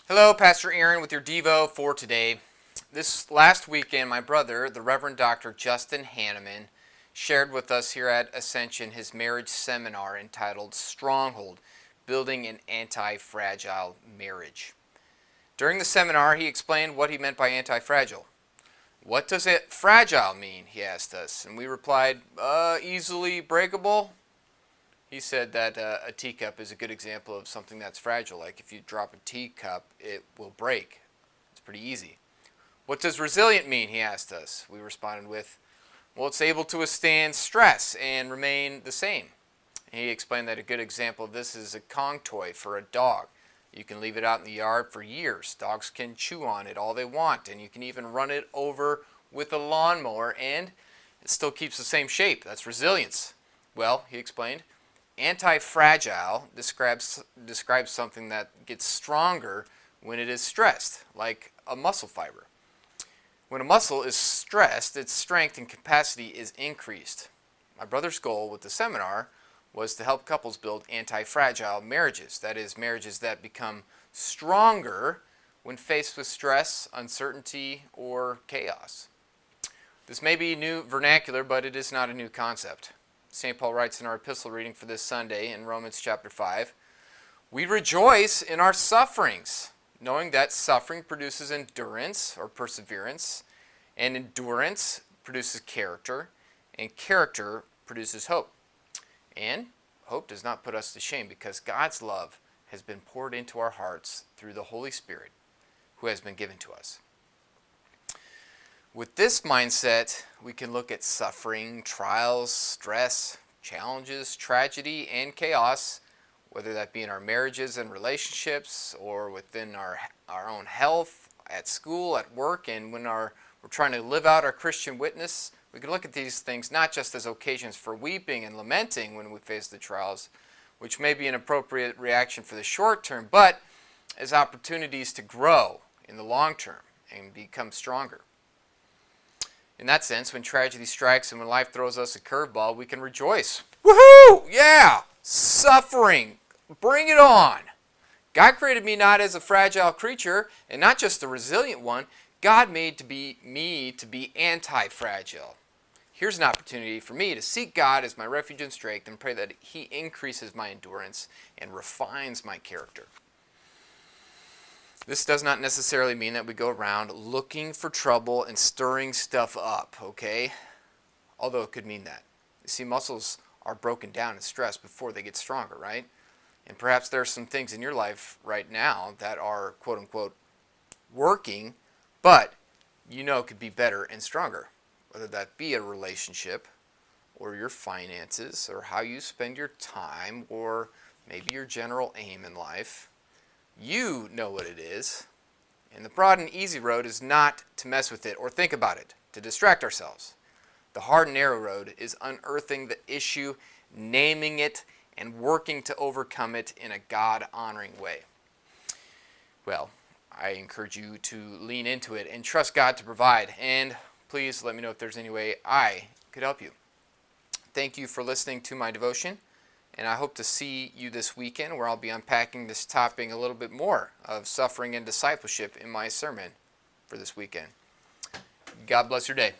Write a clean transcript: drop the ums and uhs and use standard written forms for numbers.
Hello, Pastor Aaron with your Devo for today. This last weekend, my brother, the Reverend Dr. Justin Hanneman, shared with us here at Ascension his marriage seminar entitled Stronghold, Building an Antifragile Marriage. During the seminar, he explained what he meant by antifragile. What does it fragile mean, he asked us, and we replied, easily breakable. He said that a teacup is a good example of something that's fragile. Like if you drop a teacup, it will break. It's pretty easy. What does resilient mean, he asked us. We responded with, well, it's able to withstand stress and remain the same. And he explained that a good example of this is a Kong toy for a dog. You can leave it out in the yard for years. Dogs can chew on it all they want, and you can even run it over with a lawnmower, and it still keeps the same shape. That's resilience. Well, he explained, anti-fragile describes something that gets stronger when it is stressed, like a muscle fiber. When a muscle is stressed, its strength and capacity is increased. My brother's goal with the seminar was to help couples build anti-fragile marriages, that is, marriages that become stronger when faced with stress, uncertainty, or chaos. This may be new vernacular, but it is not a new concept. St. Paul writes in our epistle reading for this Sunday in Romans chapter 5, we rejoice in our sufferings, knowing that suffering produces endurance or perseverance, and endurance produces character, and character produces hope. And hope does not put us to shame because God's love has been poured into our hearts through the Holy Spirit who has been given to us. With this mindset, we can look at suffering, trials, stress, challenges, tragedy, and chaos, whether that be in our marriages and relationships or within our own health, at school, at work, and when we're trying to live out our Christian witness. We can look at these things not just as occasions for weeping and lamenting when we face the trials, which may be an appropriate reaction for the short term, but as opportunities to grow in the long term and become stronger. In that sense, when tragedy strikes and when life throws us a curveball, we can rejoice. Woohoo! Yeah! Suffering! Bring it on! God created me not as a fragile creature and not just a resilient one. God made me to be anti-fragile. Here's an opportunity for me to seek God as my refuge and strength and pray that He increases my endurance and refines my character. This does not necessarily mean that we go around looking for trouble and stirring stuff up, okay? Although it could mean that. You see, muscles are broken down in stress before they get stronger, right? And perhaps there are some things in your life right now that are, quote unquote, working, but you know could be better and stronger. Whether that be a relationship, or your finances, or how you spend your time, or maybe your general aim in life. You know what it is. And the broad and easy road is not to mess with it or think about it, to distract ourselves. The hard and narrow road is unearthing the issue, naming it, and working to overcome it in a God-honoring way. Well, I encourage you to lean into it and trust God to provide. And please let me know if there's any way I could help you. Thank you for listening to my devotion. And I hope to see you this weekend where I'll be unpacking this topic a little bit more of suffering and discipleship in my sermon for this weekend. God bless your day.